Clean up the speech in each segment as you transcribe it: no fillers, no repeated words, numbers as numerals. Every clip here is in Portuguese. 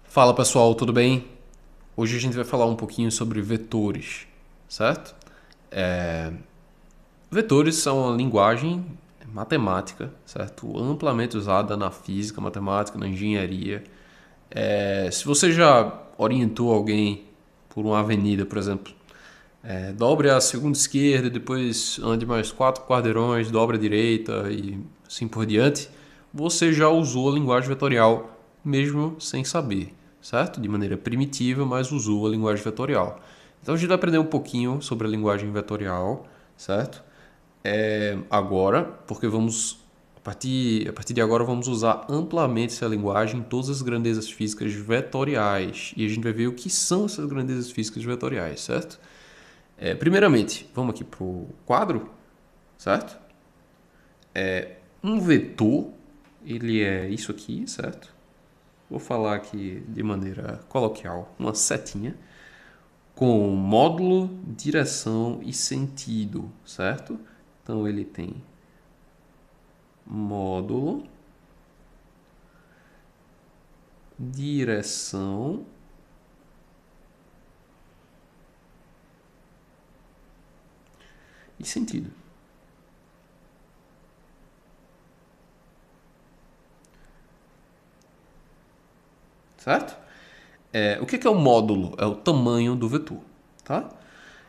Fala pessoal, tudo bem? Hoje a gente vai falar um pouquinho sobre vetores, certo? Vetores são uma linguagem matemática, certo? Amplamente usada na física, matemática, na engenharia. Se você já orientou alguém por uma avenida, por exemplo, dobre a segunda esquerda, depois ande mais 4 quarteirões, dobre a direita e assim por diante, você já usou a linguagem vetorial mesmo sem saber, certo? De maneira primitiva, mas usou a linguagem vetorial. Então a gente vai aprender um pouquinho sobre a linguagem vetorial, certo? Agora, porque a partir de agora vamos usar amplamente essa linguagem em todas as grandezas físicas vetoriais. E a gente vai ver o que são essas grandezas físicas vetoriais, certo? Primeiramente, vamos aqui para o quadro, certo? Um vetor, ele é isso aqui, certo? Vou falar aqui de maneira coloquial, uma setinha com módulo, direção e sentido, certo? Então ele tem módulo, direção e sentido. Certo? O que é o módulo? É o tamanho do vetor. Tá?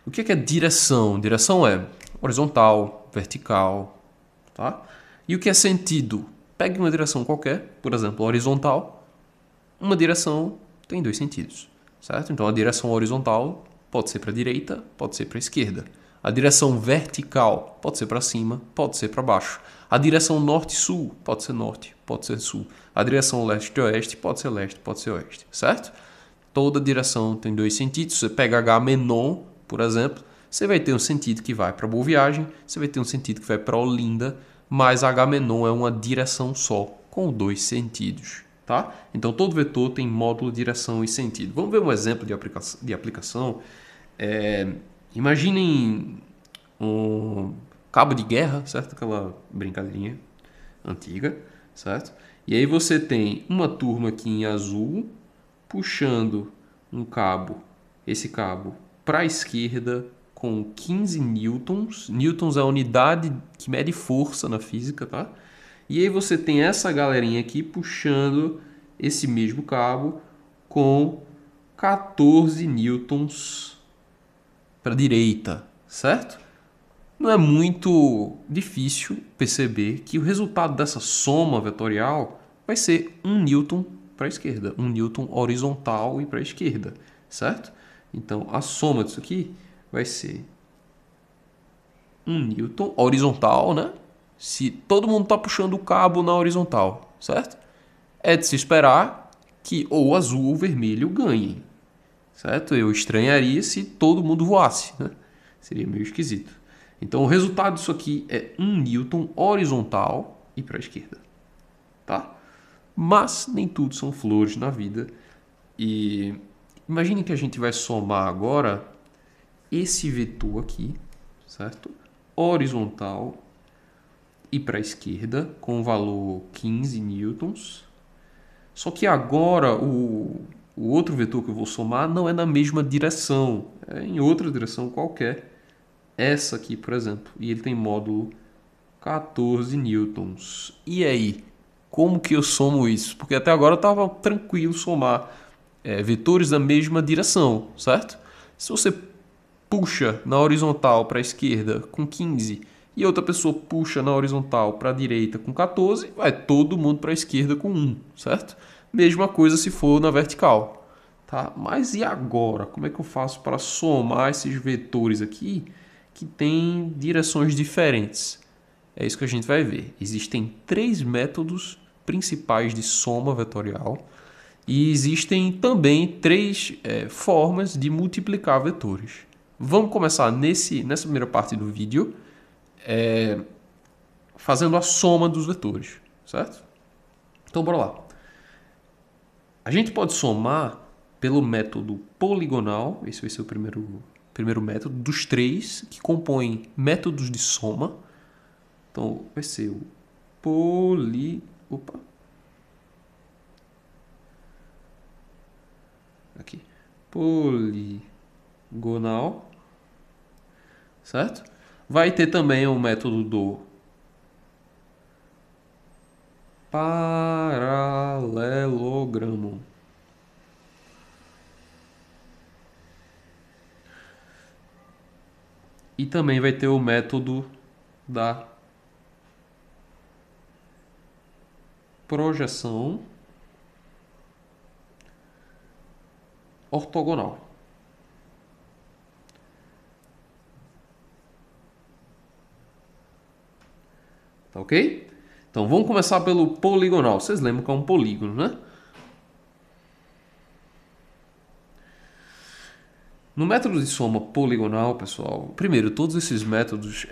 O que é direção? Direção é horizontal, vertical. Tá? E o que é sentido? Pegue uma direção qualquer, por exemplo, horizontal. Uma direção tem dois sentidos. Certo? Então a direção horizontal pode ser para a direita, pode ser para a esquerda. A direção vertical pode ser para cima, pode ser para baixo. A direção norte-sul pode ser norte, pode ser sul. A direção leste-oeste pode ser leste, pode ser oeste, certo? Toda direção tem dois sentidos. Você pega H-Menon, por exemplo, você vai ter um sentido que vai para Boa Viagem, você vai ter um sentido que vai para Olinda, mas H-Menon é uma direção só, com dois sentidos. Tá? Então todo vetor tem módulo, direção e sentido. Vamos ver um exemplo de aplicação. Imaginem um cabo de guerra, certo? Aquela brincadeirinha antiga, certo? E aí você tem uma turma aqui em azul puxando um cabo, esse cabo para a esquerda com 15 newtons. Newtons é a unidade que mede força na física, tá? E aí você tem essa galerinha aqui puxando esse mesmo cabo com 14 newtons para a direita, certo? Não é muito difícil perceber que o resultado dessa soma vetorial vai ser 1 newton para a esquerda, 1 newton horizontal e para a esquerda, certo? Então a soma disso aqui vai ser 1 newton horizontal, né? Se todo mundo está puxando o cabo na horizontal, certo? É de se esperar que ou azul ou vermelho ganhem, certo? Eu estranharia se todo mundo voasse, né? Seria meio esquisito. Então o resultado disso aqui é 1 newton horizontal e para a esquerda, tá? Mas nem tudo são flores na vida. E imagine que a gente vai somar agora esse vetor aqui, certo? Horizontal e para a esquerda com o valor 15 newtons. Só que agora o outro vetor que eu vou somar não é na mesma direção, é em outra direção qualquer. Essa aqui, por exemplo, e ele tem módulo 14 newtons. E aí, como que eu somo isso? Porque até agora estava tranquilo somar vetores da mesma direção, certo? Se você puxa na horizontal para a esquerda com 15 e outra pessoa puxa na horizontal para a direita com 14, vai todo mundo para a esquerda com 1, certo? Mesma coisa se for na vertical, tá? Mas e agora? Como é que eu faço para somar esses vetores aqui que têm direções diferentes? É isso que a gente vai ver. Existem três métodos principais de soma vetorial e existem também três formas de multiplicar vetores. Vamos começar nessa primeira parte do vídeo fazendo a soma dos vetores, certo? Então, bora lá. A gente pode somar pelo método poligonal, esse vai ser o primeiro método, dos três que compõem métodos de soma. Então, vai ser o Opa. aqui, poligonal, certo? Vai ter também o método do paralelogramo. E também vai ter o método da projeção ortogonal. Tá ok? Então vamos começar pelo poligonal. Vocês lembram que é um polígono, né? No método de soma poligonal, pessoal, primeiro, todos esses métodos,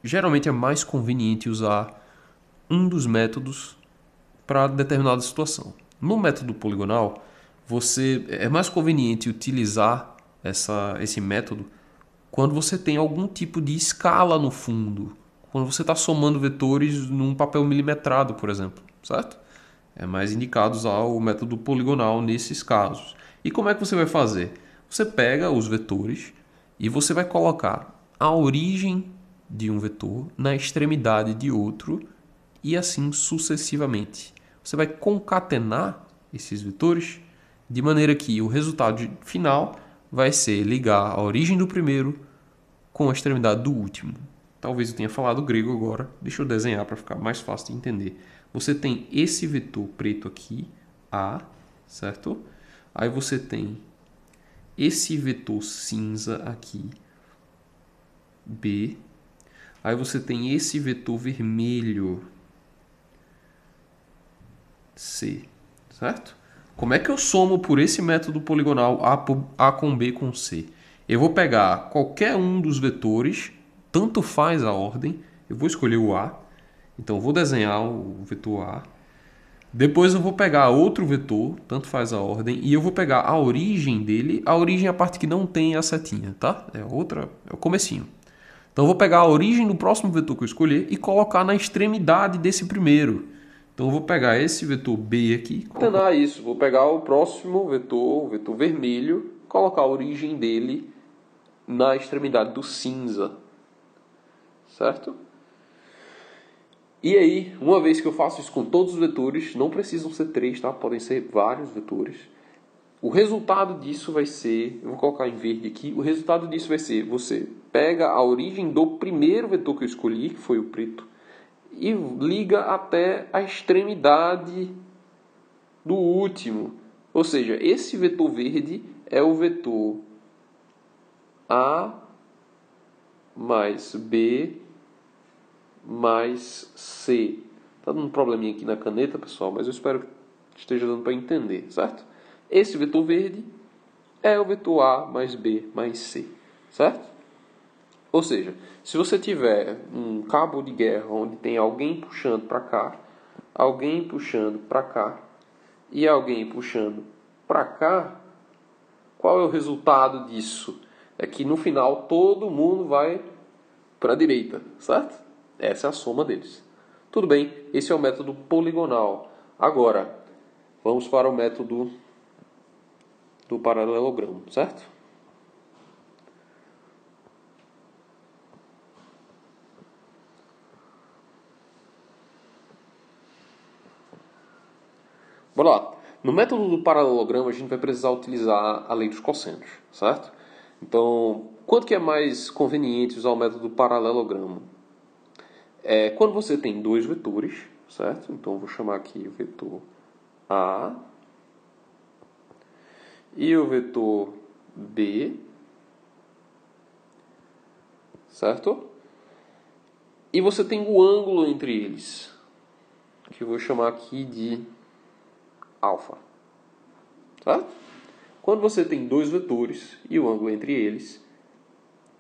geralmente é mais conveniente usar um dos métodos para determinada situação. No método poligonal, é mais conveniente utilizar esse método quando você tem algum tipo de escala no fundo, quando você está somando vetores num papel milimetrado, por exemplo, certo? É mais indicado usar o método poligonal nesses casos. E como é que você vai fazer? Você pega os vetores e você vai colocar a origem de um vetor na extremidade de outro e assim sucessivamente. Você vai concatenar esses vetores de maneira que o resultado final vai ser ligar a origem do primeiro com a extremidade do último. Talvez eu tenha falado grego agora, deixa eu desenhar para ficar mais fácil de entender. Você tem esse vetor preto aqui, A, certo? Aí você tem esse vetor cinza aqui, B. Aí você tem esse vetor vermelho, C, certo? Como é que eu somo por esse método poligonal A com B com C? Eu vou pegar qualquer um dos vetores, tanto faz a ordem, eu vou escolher o A, então eu vou desenhar o vetor A. Depois eu vou pegar outro vetor, tanto faz a ordem, e eu vou pegar a origem dele. A origem é a parte que não tem a setinha, tá? É o comecinho. Então eu vou pegar a origem do próximo vetor que eu escolher e colocar na extremidade desse primeiro. Então eu vou pegar esse vetor B aqui, concatenar isso. Vou pegar o próximo vetor, o vetor vermelho, colocar a origem dele na extremidade do cinza, certo? E aí, uma vez que eu faço isso com todos os vetores, não precisam ser 3, tá? Podem ser vários vetores. O resultado disso vai ser, eu vou colocar em verde aqui, o resultado disso vai ser, você pega a origem do primeiro vetor que eu escolhi, que foi o preto, e liga até a extremidade do último. Ou seja, esse vetor verde é o vetor A mais B mais C. Está dando um probleminha aqui na caneta, pessoal, mas eu espero que esteja dando para entender, certo? Esse vetor verde é o vetor A mais B mais C, certo? Ou seja, se você tiver um cabo de guerra onde tem alguém puxando para cá, alguém puxando para cá e alguém puxando para cá, qual é o resultado disso? É que no final todo mundo vai para a direita, certo? Essa é a soma deles. Tudo bem, esse é o método poligonal. Agora, vamos para o método do paralelogramo, certo? Bora lá. No método do paralelogramo, a gente vai precisar utilizar a lei dos cossenos, certo? Então, quanto que é mais conveniente usar o método do paralelogramo? Quando você tem dois vetores, certo? Então, eu vou chamar aqui o vetor A e o vetor B, certo? E você tem o ângulo entre eles, que eu vou chamar aqui de alfa, certo? Quando você tem dois vetores e o ângulo entre eles,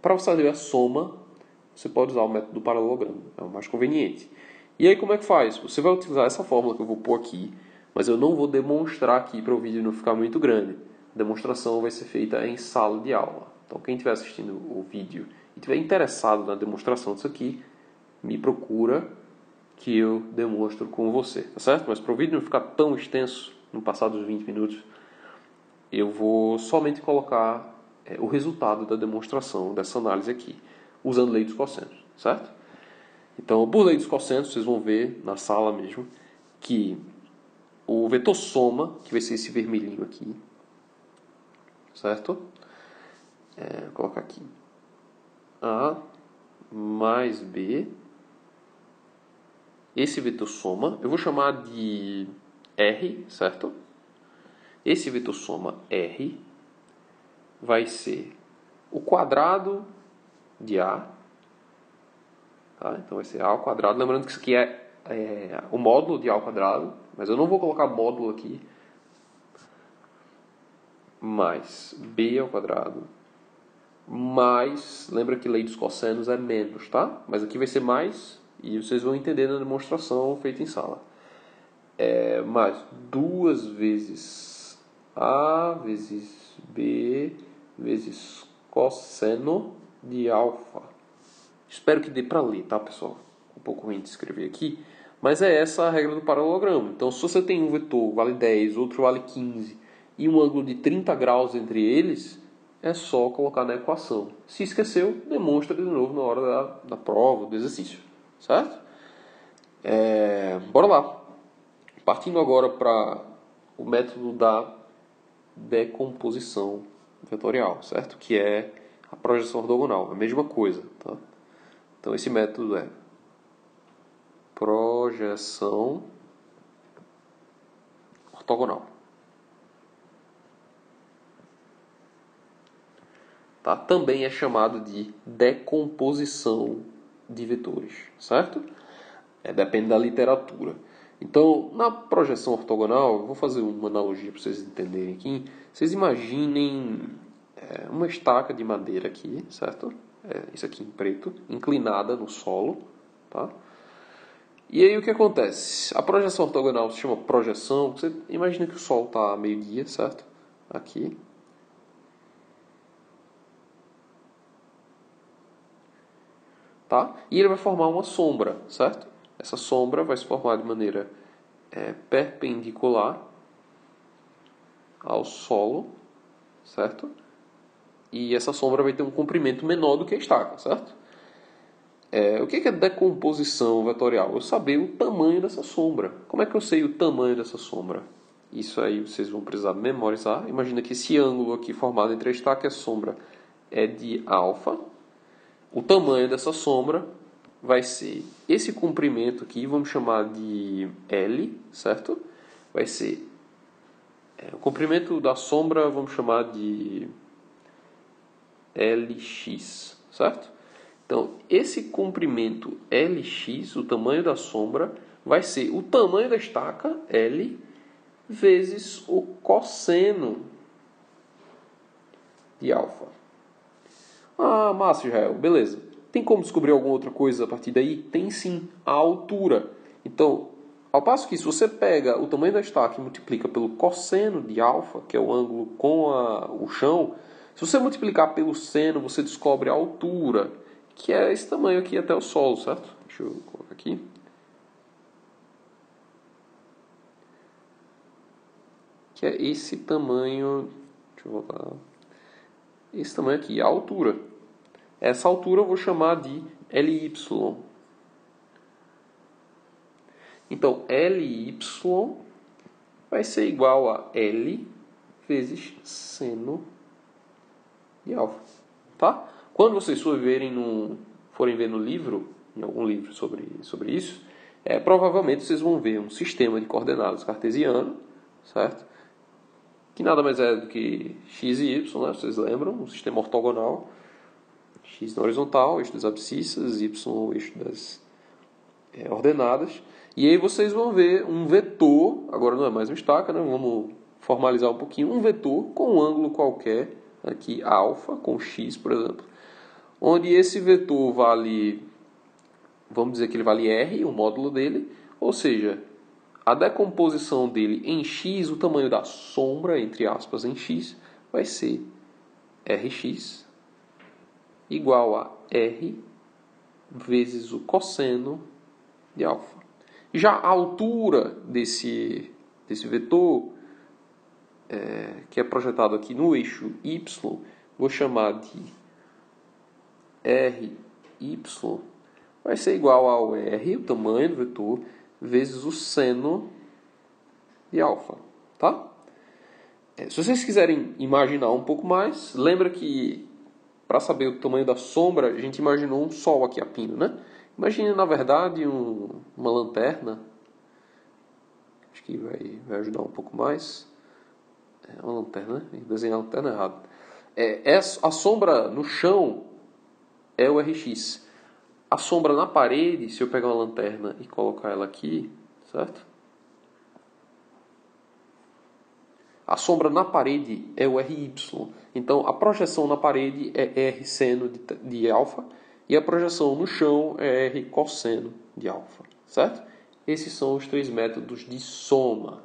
para você fazer a soma, você pode usar o método do paralelogramo, é o mais conveniente. E aí como é que faz? Você vai utilizar essa fórmula que eu vou pôr aqui, mas eu não vou demonstrar aqui para o vídeo não ficar muito grande. A demonstração vai ser feita em sala de aula. Então quem estiver assistindo o vídeo e estiver interessado na demonstração disso aqui, me procura que eu demonstro com você, tá certo? Mas para o vídeo não ficar tão extenso, no passar dos 20 minutos, eu vou somente colocar o resultado da demonstração dessa análise aqui, usando lei dos cossenos, certo? Então, por lei dos cossenos, vocês vão ver na sala mesmo que o vetor soma, que vai ser esse vermelhinho aqui, certo? Vou colocar aqui A mais B. Esse vetor soma, eu vou chamar de R, certo? Esse vetor soma R vai ser o quadrado de A. Tá? Então vai ser A ao quadrado. Lembrando que isso aqui é o módulo de A ao quadrado, mas eu não vou colocar módulo aqui. Mais B ao quadrado. Mais, lembra que lei dos cossenos é menos, tá? Mas aqui vai ser mais, e vocês vão entender na demonstração feita em sala. Mais 2 vezes A vezes B vezes cosseno de alfa. Espero que dê para ler, tá, pessoal? Um pouco ruim de escrever aqui. Mas é essa a regra do paralelogramo. Então, se você tem um vetor vale 10, outro vale 15, e um ângulo de 30 graus entre eles, é só colocar na equação. Se esqueceu, demonstra de novo na hora da prova, do exercício. Certo? Bora lá. Partindo agora para o método da decomposição vetorial, certo? Que é a projeção ortogonal. É a mesma coisa, tá? Então, esse método é projeção ortogonal. Tá? Também é chamado de decomposição de vetores, certo? Depende da literatura. Então, na projeção ortogonal, eu vou fazer uma analogia para vocês entenderem aqui. Vocês imaginem uma estaca de madeira aqui, certo? Isso aqui em preto, inclinada no solo, tá? E aí o que acontece? A projeção ortogonal se chama projeção. Você imagina que o Sol está a meio-dia, certo? Aqui. Tá? E ele vai formar uma sombra, certo? Essa sombra vai se formar de maneira perpendicular ao solo, certo? E essa sombra vai ter um comprimento menor do que a estaca, certo? O que é decomposição vetorial? Eu saber o tamanho dessa sombra. Como é que eu sei o tamanho dessa sombra? Isso aí vocês vão precisar memorizar. Imagina que esse ângulo aqui formado entre a estaca e a sombra é de alfa. O tamanho dessa sombra vai ser esse comprimento aqui, vamos chamar de L, certo? Vai ser o comprimento da sombra, vamos chamar de Lx, certo? Então, esse comprimento Lx, o tamanho da sombra, vai ser o tamanho da estaca, L, vezes o cosseno de alfa. Ah, massa, Israel, beleza. Tem como descobrir alguma outra coisa a partir daí? Tem sim, a altura. Então, ao passo que se você pega o tamanho da estaca e multiplica pelo cosseno de alfa, que é o ângulo com o chão, se você multiplicar pelo seno, você descobre a altura, que é esse tamanho aqui até o solo, certo? Deixa eu colocar aqui. Que é esse tamanho... Deixa eu voltar. Esse tamanho aqui, a altura. Essa altura eu vou chamar de Ly. Então, Ly vai ser igual a L vezes seno de alfa. Tá? Quando vocês forem ver no livro, em algum livro sobre isso, provavelmente vocês vão ver um sistema de coordenadas cartesiano, certo? Que nada mais é do que x e y, né? Vocês lembram? Um sistema ortogonal. X na horizontal, eixo das abscissas, y o eixo das ordenadas. E aí vocês vão ver um vetor, agora não é mais uma estaca, né? Vamos formalizar um pouquinho, um vetor com um ângulo qualquer, aqui alfa, com x, por exemplo, onde esse vetor vale, vamos dizer que ele vale r, o módulo dele, ou seja, a decomposição dele em x, o tamanho da sombra, entre aspas, em x, vai ser rx igual a r vezes o cosseno de alfa. Já a altura desse vetor, que é projetado aqui no eixo Y, vou chamar de RY, vai ser igual ao R, o tamanho do vetor, vezes o seno de alfa, tá? Se vocês quiserem imaginar um pouco mais, lembra que para saber o tamanho da sombra, a gente imaginou um sol aqui a pino, né? Imagine, na verdade, uma lanterna. Acho que vai ajudar um pouco mais. É uma lanterna, né? Desenhar a lanterna errado. A sombra no chão é o RX. A sombra na parede, se eu pegar uma lanterna e colocar ela aqui, certo? A sombra na parede é o RY. Então, a projeção na parede é R seno de alfa e a projeção no chão é R cosseno de alfa, certo? Esses são os três métodos de soma.